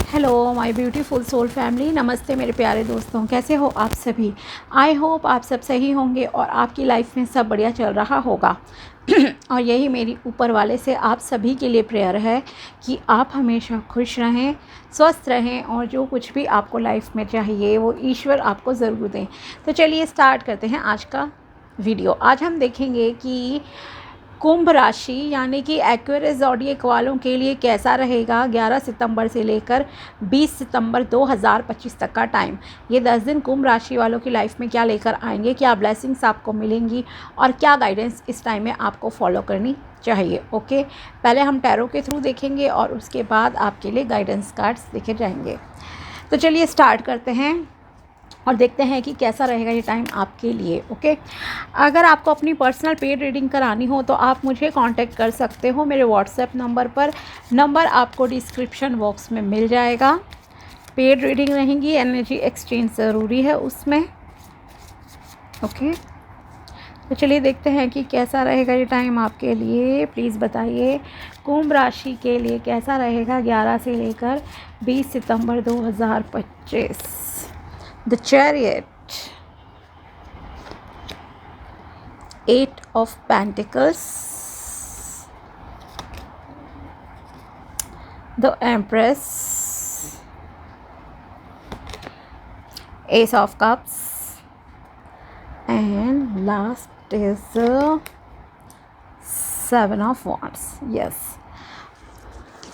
Hello my beautiful soul family, नमस्ते मेरे प्यारे दोस्तों। कैसे हो आप सभी? आई होप आप सब सही होंगे और आपकी लाइफ में सब बढ़िया चल रहा होगा। और यही मेरी ऊपर वाले से आप सभी के लिए प्रेयर है कि आप हमेशा खुश रहें, स्वस्थ रहें और जो कुछ भी आपको लाइफ में चाहिए वो ईश्वर आपको ज़रूर दें। तो चलिए स्टार्ट करते हैं आज का वीडियो। आज हम देखेंगे कि कुंभ राशि यानी कि एक्वेरियस ज़ोडिएक वालों के लिए कैसा रहेगा 11 सितंबर से लेकर 20 सितंबर 2025 तक का टाइम। ये 10 दिन कुंभ राशि वालों की लाइफ में क्या लेकर आएंगे, क्या ब्लेसिंग्स आपको मिलेंगी और क्या गाइडेंस इस टाइम में आपको फॉलो करनी चाहिए। ओके, पहले हम टैरो के थ्रू देखेंगे और उसके बाद आपके लिए गाइडेंस कार्ड्स देखे जाएंगे। तो चलिए स्टार्ट करते हैं और देखते हैं कि कैसा रहेगा ये टाइम आपके लिए। ओके, अगर आपको अपनी पर्सनल पेड रीडिंग करानी हो तो आप मुझे कांटेक्ट कर सकते हो मेरे व्हाट्सएप नंबर पर। नंबर आपको डिस्क्रिप्शन बॉक्स में मिल जाएगा। पेड रीडिंग रहेंगी, एनर्जी एक्सचेंज ज़रूरी है उसमें। ओके, तो चलिए देखते हैं कि कैसा रहेगा ये टाइम आपके लिए। प्लीज़ बताइए कुंभ राशि के लिए कैसा रहेगा 11 से लेकर 20 सितंबर 2025। The Chariot, 8 of Pentacles, the Empress, Ace of Cups, and last is the 7 of Wands. Yes.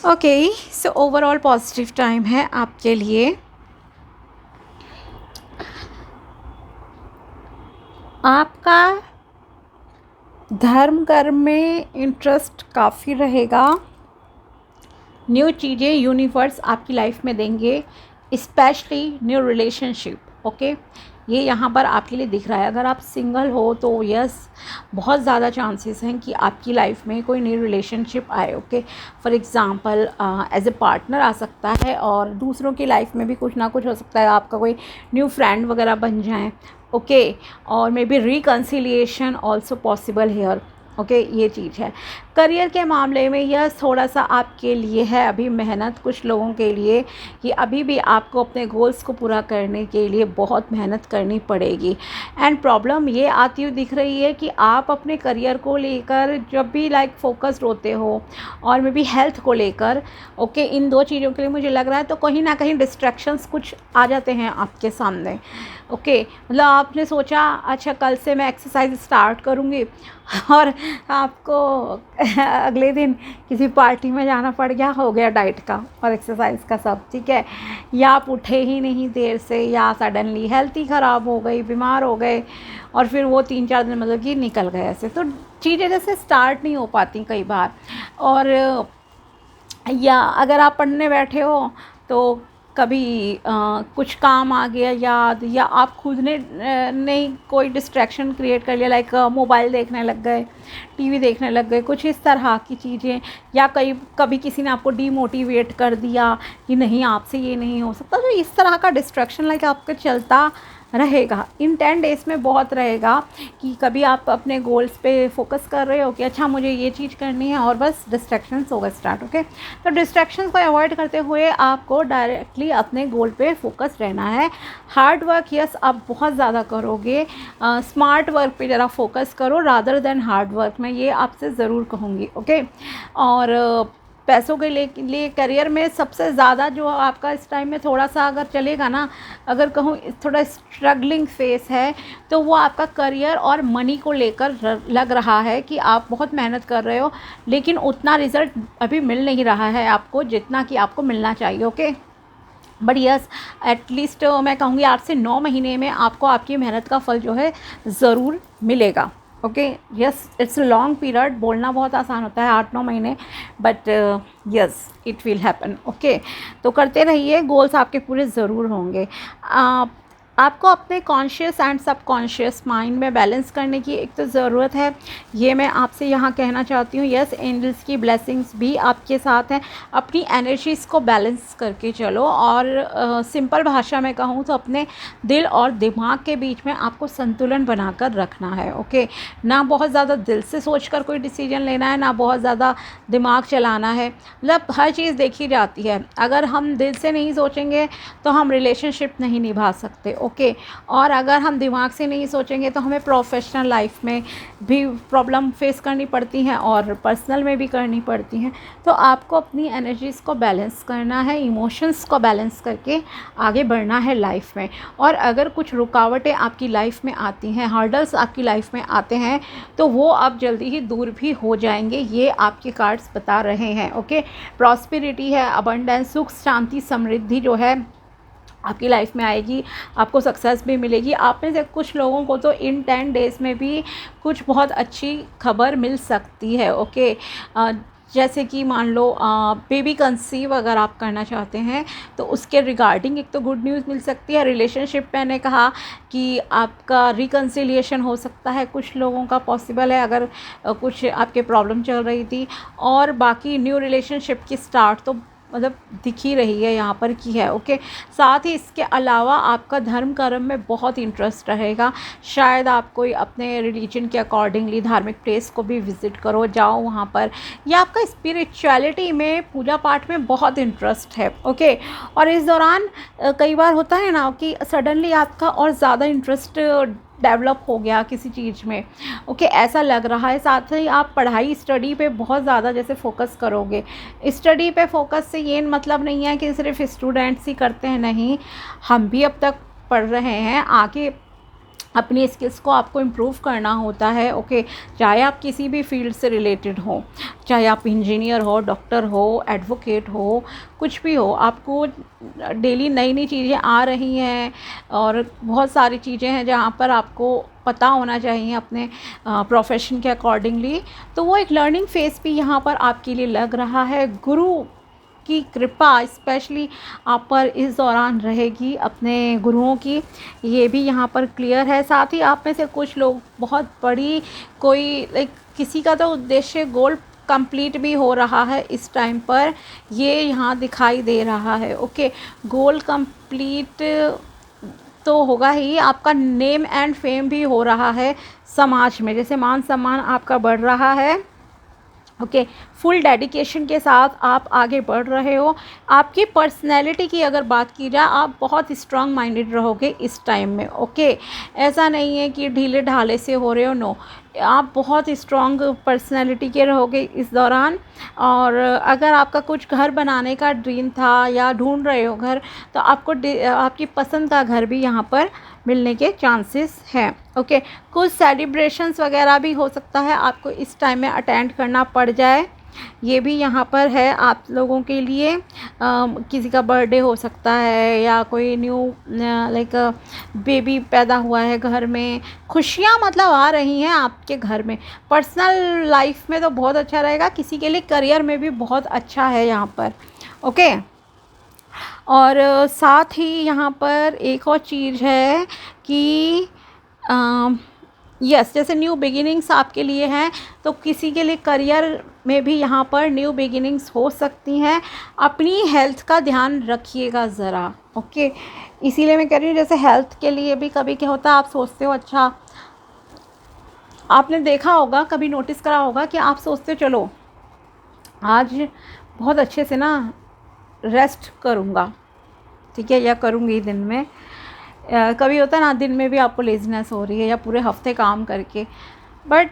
Okay, so overall positive time है आपके लिए। आपका धर्म कर्म में इंटरेस्ट काफ़ी रहेगा। न्यू चीज़ें यूनिवर्स आपकी लाइफ में देंगे, स्पेशली न्यू रिलेशनशिप। ओके, ये यहाँ पर आपके लिए दिख रहा है। अगर आप सिंगल हो तो यस, बहुत ज़्यादा चांसेस हैं कि आपकी लाइफ में कोई न्यू रिलेशनशिप आए। Okay, for example as a partner आ सकता है और दूसरों की लाइफ में भी कुछ ना कुछ हो सकता है। आपका कोई न्यू फ्रेंड वगैरह बन जाए। ओके, और may be reconciliation also possible here. Okay, ये चीज़ है। करियर के मामले में यह थोड़ा सा आपके लिए है अभी मेहनत, कुछ लोगों के लिए कि अभी भी आपको अपने गोल्स को पूरा करने के लिए बहुत मेहनत करनी पड़ेगी। एंड प्रॉब्लम ये आती हुई दिख रही है कि आप अपने करियर को लेकर जब भी फोकस्ड होते हो और मे बी हेल्थ को लेकर, ओके, इन दो चीज़ों के लिए मुझे लग रहा है तो कहीं ना कहीं डिस्ट्रैक्शंस कुछ आ जाते हैं आपके सामने। ओके, मतलब आपने सोचा अच्छा कल से मैं एक्सरसाइज स्टार्ट करूँगी और आपको अगले दिन किसी पार्टी में जाना पड़ गया, हो गया डाइट का और एक्सरसाइज का सब, ठीक है। या आप उठे ही नहीं देर से, या सडनली हेल्थ ही ख़राब हो गई, बीमार हो गए और फिर वो 3-4 दिन मतलब कि निकल गए ऐसे। तो चीज़ें जैसे स्टार्ट नहीं हो पाती कई बार। और या अगर आप पढ़ने बैठे हो तो कभी कुछ काम आ गया याद, या आप खुद ने नहीं कोई डिस्ट्रैक्शन क्रिएट कर लिया, लाइक मोबाइल देखने लग गए, टीवी देखने लग गए, कुछ इस तरह की चीज़ें। या कभी किसी ने आपको डीमोटिवेट कर दिया कि नहीं आपसे ये नहीं हो सकता। तो इस तरह का डिस्ट्रैक्शन आपका चलता रहेगा। इन 10 डेज़ में बहुत रहेगा कि कभी आप अपने गोल्स पे फोकस कर रहे हो कि अच्छा मुझे ये चीज़ करनी है और बस डिस्ट्रैक्शंस होगा स्टार्ट। ओके, तो डिस्ट्रैक्शंस को अवॉइड करते हुए आपको डायरेक्टली अपने गोल पे फोकस रहना है। हार्ड वर्क यस आप बहुत ज़्यादा करोगे, स्मार्ट वर्क पे ज़रा फोकस करो रादर देन हार्ड वर्क, मैं ये आपसे ज़रूर कहूँगी। ओके, और पैसों के लिए करियर में सबसे ज़्यादा जो आपका इस टाइम में थोड़ा सा अगर चलेगा ना, अगर कहूँ थोड़ा स्ट्रगलिंग फेस है, तो वो आपका करियर और मनी को लेकर लग रहा है कि आप बहुत मेहनत कर रहे हो लेकिन उतना रिज़ल्ट अभी मिल नहीं रहा है आपको जितना कि आपको मिलना चाहिए। ओके, बट यस एटलीस्ट मैं कहूँगी 8 से 9 महीने में आपको आपकी मेहनत का फल जो है ज़रूर मिलेगा। Okay, yes it's long period, बोलना बहुत आसान होता है 8-9 महीने, but yes it will happen. Okay, तो करते रहिए, गोल्स आपके पूरे ज़रूर होंगे। आपको अपने कॉन्शियस एंड सबकॉन्शियस माइंड में बैलेंस करने की एक तो ज़रूरत है, ये मैं आपसे यहाँ कहना चाहती हूँ। यस, एंजल्स की ब्लेसिंग्स भी आपके साथ हैं। अपनी एनर्जीज़ को बैलेंस करके चलो, और सिंपल भाषा में कहूँ तो अपने दिल और दिमाग के बीच में आपको संतुलन बनाकर रखना है। ओके, ना बहुत ज़्यादा दिल से सोचकर कोई डिसीजन लेना है, ना बहुत ज़्यादा दिमाग चलाना है। मतलब हर चीज़ देखी जाती है, अगर हम दिल से नहीं सोचेंगे तो हम रिलेशनशिप नहीं निभा सकते। ओके, और अगर हम दिमाग से नहीं सोचेंगे तो हमें प्रोफेशनल लाइफ में भी प्रॉब्लम फेस करनी पड़ती हैं और पर्सनल में भी करनी पड़ती हैं। तो आपको अपनी एनर्जीज़ को बैलेंस करना है, इमोशंस को बैलेंस करके आगे बढ़ना है लाइफ में। और अगर कुछ रुकावटें आपकी लाइफ में आती हैं, हर्डल्स आपकी लाइफ में आते हैं, तो वो अब जल्दी ही दूर भी हो जाएंगे, ये आपके कार्ड्स बता रहे हैं। ओके, प्रॉस्पेरिटी है, अबंडेंस, सुख शांति समृद्धि जो है आपकी लाइफ में आएगी। आपको सक्सेस भी मिलेगी। आप में से कुछ लोगों को तो इन 10 डेज़ में भी कुछ बहुत अच्छी खबर मिल सकती है। ओके, जैसे कि मान लो बेबी कंसीव अगर आप करना चाहते हैं तो उसके रिगार्डिंग एक तो गुड न्यूज़ मिल सकती है। रिलेशनशिप मैंने कहा कि आपका रिकन्सिलिएशन हो सकता है, कुछ लोगों का पॉसिबल है अगर कुछ आपके प्रॉब्लम चल रही थी। और बाकी न्यू रिलेशनशिप की स्टार्ट तो मतलब दिख ही रही है यहाँ पर की है। ओके, साथ ही इसके अलावा आपका धर्म कर्म में बहुत इंटरेस्ट रहेगा। शायद आप कोई अपने रिलीजन के अकॉर्डिंगली धार्मिक प्लेस को भी विज़िट करो, जाओ वहाँ पर, या आपका स्पिरिचुअलिटी में, पूजा पाठ में बहुत इंटरेस्ट है। ओके, और इस दौरान कई बार होता है ना कि सडनली आपका और ज़्यादा इंटरेस्ट डेवलप हो गया किसी चीज़ में। ओके, ऐसा लग रहा है। साथ ही आप पढ़ाई स्टडी पे बहुत ज़्यादा जैसे फोकस करोगे। स्टडी पे फोकस से ये मतलब नहीं है कि सिर्फ स्टूडेंट्स ही करते हैं, नहीं, हम भी अब तक पढ़ रहे हैं। आगे अपनी स्किल्स को आपको इम्प्रूव करना होता है। ओके, चाहे आप किसी भी फील्ड से रिलेटेड हो, चाहे आप इंजीनियर हो, डॉक्टर हो, एडवोकेट हो, कुछ भी हो, आपको डेली नई नई चीज़ें आ रही हैं और बहुत सारी चीज़ें हैं जहाँ पर आपको पता होना चाहिए अपने प्रोफेशन के अकॉर्डिंगली। तो वो एक लर्निंग फेज़ भी यहाँ पर आपके लिए लग रहा है। गुरु की कृपा स्पेशली आप पर इस दौरान रहेगी, अपने गुरुओं की, ये भी यहाँ पर क्लियर है। साथ ही आप में से कुछ लोग बहुत बड़ी कोई किसी का तो उद्देश्य गोल कंप्लीट भी हो रहा है इस टाइम पर, ये यहाँ दिखाई दे रहा है। ओके, गोल कंप्लीट तो होगा ही, आपका नेम एंड फेम भी हो रहा है समाज में, जैसे मान सम्मान आपका बढ़ रहा है। ओके, फुल डेडिकेशन के साथ आप आगे बढ़ रहे हो। आपकी पर्सनैलिटी की अगर बात की जाए, आप बहुत स्ट्रांग माइंडेड रहोगे इस टाइम में। ओके, ऐसा नहीं है कि ढीले ढाले से हो रहे हो, नो, आप बहुत स्ट्रांग पर्सनैलिटी के रहोगे इस दौरान। और अगर आपका कुछ घर बनाने का ड्रीम था या ढूंढ रहे हो घर, तो आपको आपकी पसंद का घर भी यहाँ पर मिलने के चांसेस हैं। ओके, कुछ सेलिब्रेशंस वगैरह भी हो सकता है आपको इस टाइम में अटेंड करना पड़ जाए, ये भी यहाँ पर है आप लोगों के लिए। किसी का बर्थडे हो सकता है या कोई न्यू बेबी पैदा हुआ है घर में, खुशियाँ मतलब आ रही हैं आपके घर में। पर्सनल लाइफ में तो बहुत अच्छा रहेगा, किसी के लिए करियर में भी बहुत अच्छा है यहाँ पर। ओके, और साथ ही यहाँ पर एक और चीज़ है कि यस, जैसे न्यू बिगिनिंग्स आपके लिए हैं, तो किसी के लिए करियर में भी यहाँ पर न्यू बिगिनिंग्स हो सकती हैं। अपनी हेल्थ का ध्यान रखिएगा ज़रा। ओके, इसीलिए मैं कह रही हूँ, जैसे हेल्थ के लिए भी कभी क्या होता है, आप सोचते हो, अच्छा आपने देखा होगा, कभी नोटिस करा होगा कि आप सोचते हो चलो आज बहुत अच्छे से ना रेस्ट करूँगा, ठीक है, या करूँगी दिन में। कभी होता है ना, दिन में भी आपको लेज़ीनेस हो रही है या पूरे हफ्ते काम करके, बट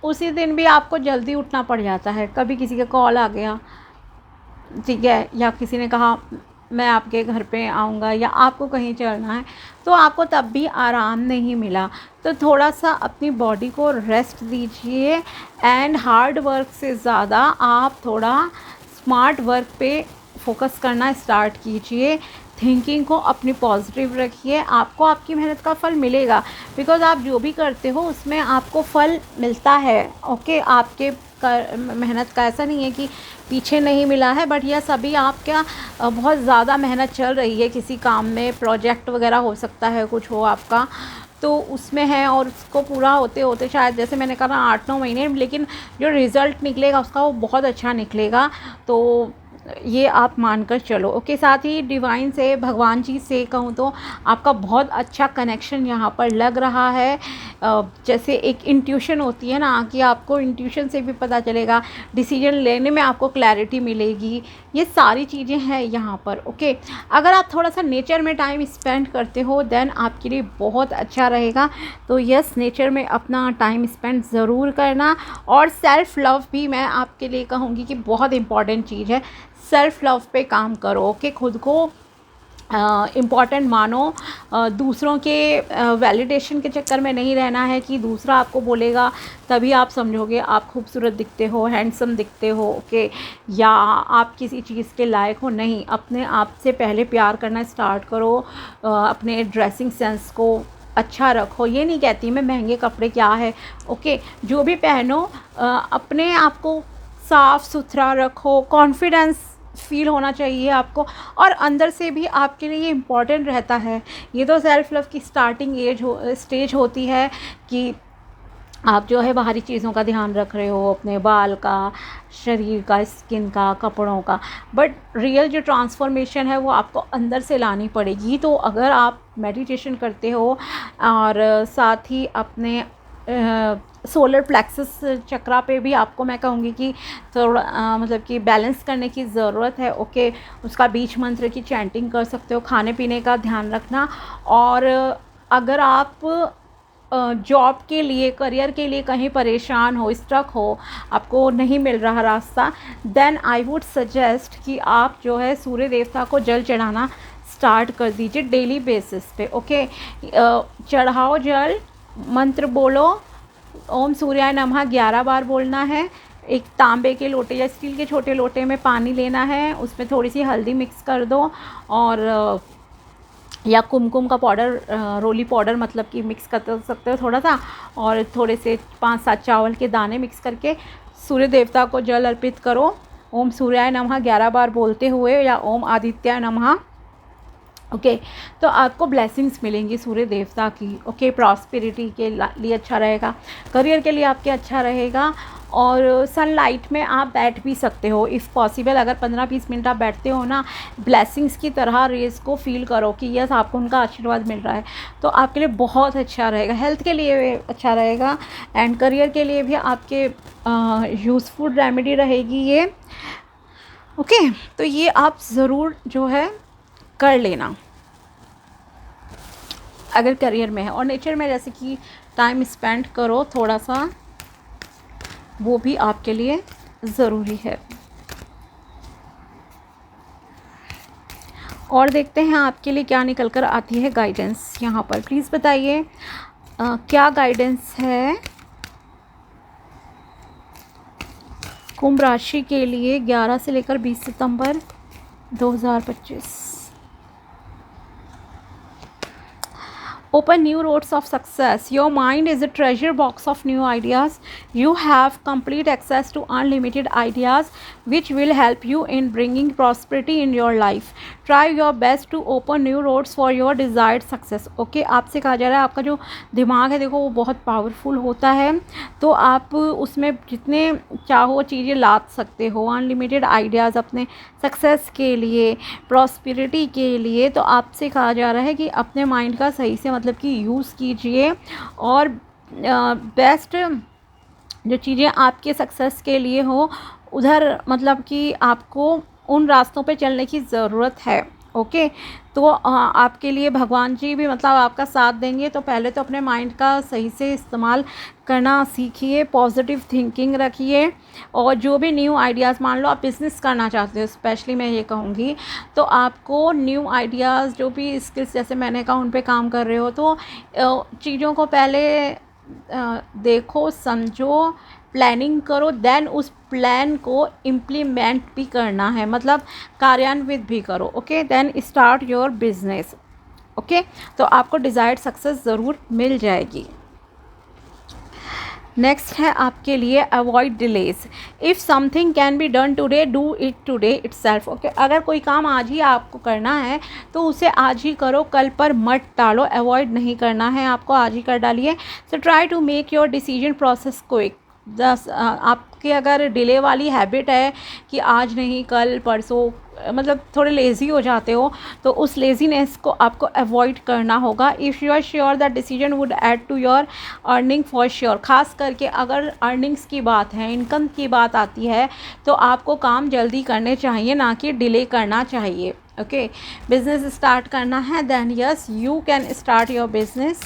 उसी दिन भी आपको जल्दी उठना पड़ जाता है। कभी किसी का कॉल आ गया, ठीक है, या किसी ने कहा मैं आपके घर पे आऊँगा, या आपको कहीं चलना है, तो आपको तब भी आराम नहीं मिला। तो थोड़ा सा अपनी बॉडी को रेस्ट दीजिए, एंड हार्ड वर्क से ज़्यादा आप थोड़ा स्मार्ट वर्क पे फोकस करना स्टार्ट कीजिए। थिंकिंग को अपनी पॉजिटिव रखिए, आपको आपकी मेहनत का फल मिलेगा, बिकॉज़ आप जो भी करते हो उसमें आपको फल मिलता है। ओके, आपके मेहनत का ऐसा नहीं है कि पीछे नहीं मिला है, बट यह सभी आपका बहुत ज़्यादा मेहनत चल रही है किसी काम में, प्रोजेक्ट वगैरह हो सकता है, कुछ हो आपका तो उसमें है, और उसको पूरा होते होते शायद जैसे मैंने कहा 8-9 महीने, लेकिन जो रिज़ल्ट निकलेगा उसका वो बहुत अच्छा निकलेगा। तो ये आप मानकर चलो। ओके, साथ ही डिवाइन से, भगवान जी से कहूँ तो आपका बहुत अच्छा कनेक्शन यहाँ पर लग रहा है। जैसे एक इंट्यूशन होती है ना, कि आपको इंट्यूशन से भी पता चलेगा, डिसीजन लेने में आपको क्लैरिटी मिलेगी, ये सारी चीज़ें हैं यहाँ पर। ओके, अगर आप थोड़ा सा नेचर में टाइम स्पेंड करते हो देन आपके लिए बहुत अच्छा रहेगा। तो यस, नेचर में अपना टाइम स्पेंड ज़रूर करना, और सेल्फ़ लव भी मैं आपके लिए कहूँगी कि बहुत इम्पॉर्टेंट चीज़ है। सेल्फ़ लव पे काम करो। ओके, खुद को इम्पॉर्टेंट मानो। दूसरों के वैलिडेशन के चक्कर में नहीं रहना है कि दूसरा आपको बोलेगा तभी आप समझोगे आप खूबसूरत दिखते हो, हैंडसम दिखते हो, ओके, या आप किसी चीज़ के लायक हो। नहीं, अपने आप से पहले प्यार करना स्टार्ट करो। अपने ड्रेसिंग सेंस को अच्छा रखो। ये नहीं कहती मैं महंगे कपड़े क्या है, ओके, जो भी पहनो अपने आप को साफ़ सुथरा रखो, कॉन्फिडेंस फील होना चाहिए आपको, और अंदर से भी आपके लिए ये इम्पॉर्टेंट रहता है। ये तो सेल्फ़ लव की स्टार्टिंग स्टेज होती है कि आप जो है बाहरी चीज़ों का ध्यान रख रहे हो, अपने बाल का, शरीर का, स्किन का, कपड़ों का, बट रियल जो ट्रांसफॉर्मेशन है वो आपको अंदर से लानी पड़ेगी। तो अगर आप मेडिटेशन करते हो और साथ ही अपने सोलर प्लेक्सस चक्रा पे भी आपको मैं कहूँगी कि थोड़ा मतलब कि बैलेंस करने की ज़रूरत है। ओके, उसका बीज मंत्र की चैंटिंग कर सकते हो। खाने पीने का ध्यान रखना, और अगर आप जॉब के लिए, करियर के लिए कहीं परेशान हो, स्टक हो, आपको नहीं मिल रहा रास्ता, देन आई वुड सजेस्ट कि आप जो है सूर्य देवता को जल चढ़ाना स्टार्ट कर दीजिए डेली बेसिस पे। ओके, चढ़ाओ जल, मंत्र बोलो, ओम सूर्याय नमः 11 बार बोलना है। एक तांबे के लोटे या स्टील के छोटे लोटे में पानी लेना है, उसमें थोड़ी सी हल्दी मिक्स कर दो, और या कुमकुम का पाउडर, रोली पाउडर मतलब कि मिक्स कर सकते हो थोड़ा सा, और थोड़े से 5-7 चावल के दाने मिक्स करके सूर्य देवता को जल अर्पित करो। ओम सूर्याय नमः 11 बार बोलते हुए, या ओम आदित्याय नमः। ओके, तो आपको ब्लेसिंग्स मिलेंगी सूर्य देवता की। ओके, प्रॉस्पेरिटी के लिए अच्छा रहेगा, करियर के लिए आपके अच्छा रहेगा। और सनलाइट में आप बैठ भी सकते हो इफ़ पॉसिबल। अगर 15-20 मिनट आप बैठते हो ना, ब्लेसिंग्स की तरह रेस को फील करो कि यस आपको उनका आशीर्वाद मिल रहा है, तो आपके लिए बहुत अच्छा रहेगा। हेल्थ के लिए अच्छा रहेगा, एंड करियर के लिए भी आपके यूज़फुल रेमेडी रहेगी ये। ओके, तो ये आप ज़रूर जो है कर लेना अगर करियर में है। और नेचर में जैसे कि टाइम स्पेंड करो थोड़ा सा, वो भी आपके लिए ज़रूरी है। और देखते हैं आपके लिए क्या निकल कर आती है गाइडेंस यहाँ पर। प्लीज़ बताइए क्या गाइडेंस है कुंभ राशि के लिए 11 से लेकर 20 सितंबर 2025। Open new roads of success. Your mind is a treasure box of new ideas. You have complete access to unlimited ideas which will help you in bringing prosperity in your life. Try your best to open new roads for your desired success. Okay, आपसे कहा जा रहा है आपका जो दिमाग है देखो वो बहुत पावरफुल होता है, तो आप उसमें जितने चाहो चीज़ें ला सकते हो, अनलिमिटेड आइडियाज़ अपने सक्सेस के लिए, प्रॉस्पेरिटी के लिए। तो आपसे कहा जा रहा है कि अपने माइंड का सही से मतलब कि यूज़ कीजिए, और बेस्ट जो चीज़ें आपके सक्सेस के लिए हो उधर मतलब कि आपको उन रास्तों पे चलने की ज़रूरत है। ओके, तो आपके लिए भगवान जी भी मतलब आपका साथ देंगे। तो पहले तो अपने माइंड का सही से इस्तेमाल करना सीखिए, पॉजिटिव थिंकिंग रखिए, और जो भी न्यू आइडियाज़, मान लो आप बिज़नेस करना चाहते हो, स्पेशली मैं ये कहूँगी, तो आपको न्यू आइडियाज़ जो भी स्किल्स जैसे मैंने कहा उन पे काम कर रहे हो, तो चीज़ों को पहले देखो, समझो, प्लानिंग करो, देन उस प्लान को इम्प्लीमेंट भी करना है, मतलब कार्यान्वित भी करो। Okay, then start your business. Okay, तो आपको डिज़ायर्ड सक्सेस ज़रूर मिल जाएगी। नेक्स्ट है आपके लिए avoid delays. If something can be done today do it today itself. Okay, अगर कोई काम आज ही आपको करना है तो उसे आज ही करो, कल पर मत टालो। अवॉइड नहीं करना है आपको, आज ही कर डालिए। So try to make your decision process quick. आपकी अगर डिले वाली हैबिट है कि आज नहीं कल परसों, मतलब थोड़े लेज़ी हो जाते हो, तो उस लेज़ीनेस को आपको अवॉइड करना होगा। If you are sure that decision would add to your earning for sure. खास करके अगर अर्निंग्स की बात है, इनकम की बात आती है, तो आपको काम जल्दी करने चाहिए, ना कि डिले करना चाहिए। ओके, बिजनेस स्टार्ट करना है, then yes you can start your business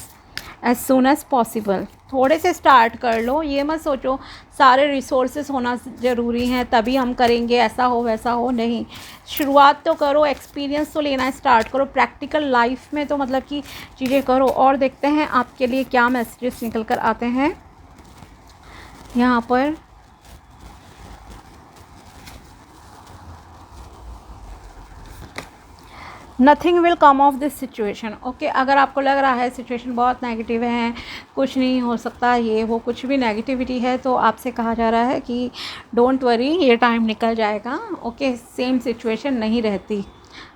as soon as possible. थोड़े से स्टार्ट कर लो, ये मत सोचो सारे रिसोर्सेज होना ज़रूरी हैं तभी हम करेंगे, ऐसा हो वैसा हो, नहीं। शुरुआत तो करो, एक्सपीरियंस तो लेना स्टार्ट करो, प्रैक्टिकल लाइफ में तो मतलब कि चीज़ें करो। और देखते हैं आपके लिए क्या मैसेजेस निकल कर आते हैं यहाँ पर। Nothing will come of this situation. Okay, अगर आपको लग रहा है सिचुएशन बहुत नेगेटिव है, कुछ नहीं हो सकता, ये वो कुछ भी नेगेटिविटी है, तो आपसे कहा जा रहा है कि डोंट वरी, ये टाइम निकल जाएगा। ओके, सेम सिचुएशन नहीं रहती,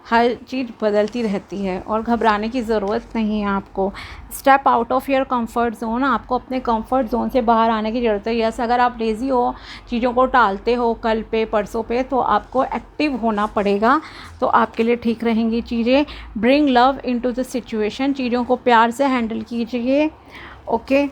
हर चीज़ बदलती रहती है और घबराने की ज़रूरत नहीं है आपको। Step out of your comfort zone, आपको अपने कंफर्ट जोन से बाहर आने की ज़रूरत है। यस, अगर आप लेज़ी हो, चीज़ों को टालते हो कल पे परसों पे, तो आपको एक्टिव होना पड़ेगा, तो आपके लिए ठीक रहेंगी चीज़ें। Bring love into the situation, चीज़ों को प्यार से हैंडल कीजिए। ओके,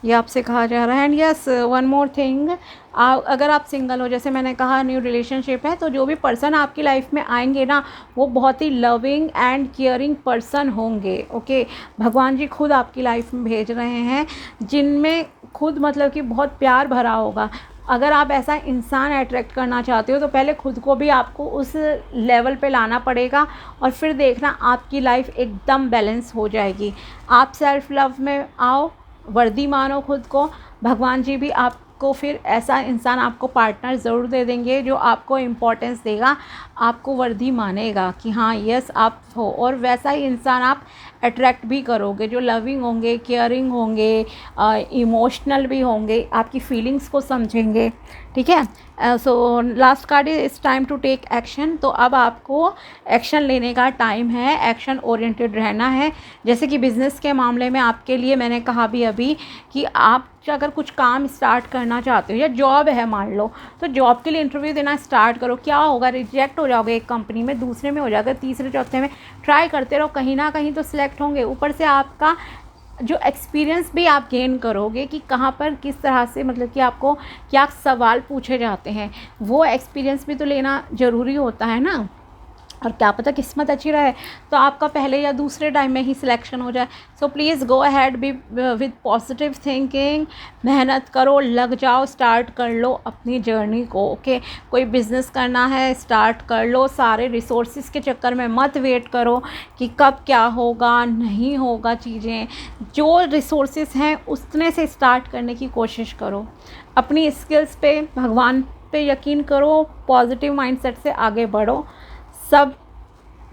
ये आपसे कहा जा रहा है। And yes, one more thing, अगर आप सिंगल हो, जैसे मैंने कहा न्यू रिलेशनशिप है, तो जो भी पर्सन आपकी लाइफ में आएंगे ना, वो बहुत ही लविंग एंड केयरिंग पर्सन होंगे। ओके, भगवान जी खुद आपकी लाइफ में भेज रहे हैं, जिनमें खुद मतलब कि बहुत प्यार भरा होगा। अगर आप ऐसा इंसान अट्रैक्ट करना चाहते हो तो पहले खुद को भी आपको उस लेवल पे लाना पड़ेगा, और फिर देखना आपकी लाइफ एकदम बैलेंस हो जाएगी। आप सेल्फ लव में आओ, वर्दी मानो खुद को, भगवान जी भी आपको फिर ऐसा इंसान, आपको पार्टनर ज़रूर दे देंगे जो आपको इम्पोर्टेंस देगा, आपको वर्दी मानेगा कि हाँ यस आप हो, और वैसा ही इंसान आप अट्रैक्ट भी करोगे जो लविंग होंगे, केयरिंग होंगे, इमोशनल भी होंगे, आपकी फीलिंग्स को समझेंगे। ठीक है, so last card is time to take action. तो अब आपको एक्शन लेने का टाइम है, एक्शन ओरिएंटेड रहना है। जैसे कि बिज़नेस के मामले में आपके लिए मैंने कहा भी अभी कि आप अगर कुछ काम स्टार्ट करना चाहते हो, या जॉब है मान लो, तो जॉब के लिए इंटरव्यू देना स्टार्ट करो। क्या होगा, रिजेक्ट हो जाओगे एक कंपनी में, दूसरे में हो जाएगा, तीसरे चौथे में ट्राई करते रहो, कहीं ना कहीं तो सिलेक्ट होंगे। ऊपर से आपका जो एक्सपीरियंस भी आप गेन करोगे कि कहाँ पर किस तरह से मतलब कि आपको क्या सवाल पूछे जाते हैं, वो एक्सपीरियंस भी तो लेना ज़रूरी होता है ना। और क्या पता किस्मत अच्छी रहे तो आपका पहले या दूसरे टाइम में ही सिलेक्शन हो जाए। So please go ahead be with positive thinking, मेहनत करो, लग जाओ, स्टार्ट कर लो अपनी जर्नी को। ओके, कोई बिज़नेस करना है स्टार्ट कर लो, सारे रिसोर्सेज के चक्कर में मत वेट करो कि कब क्या होगा नहीं होगा। चीज़ें जो रिसोर्सेज हैं उतने से स्टार्ट करने की कोशिश करो, अपनी स्किल्स पे, भगवान पे यकीन करो, पॉजिटिव माइंडसेट से आगे बढ़ो, सब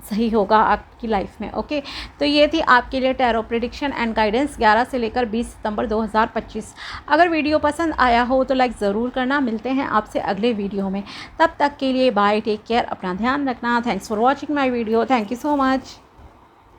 सही होगा आपकी लाइफ में। ओके, तो ये थी आपके लिए टैरो प्रेडिक्शन एंड गाइडेंस 11 से लेकर 20 सितंबर 2025। अगर वीडियो पसंद आया हो तो लाइक ज़रूर करना। मिलते हैं आपसे अगले वीडियो में, तब तक के लिए बाय, टेक केयर, अपना ध्यान रखना। Thanks for watching my video, thank you so much.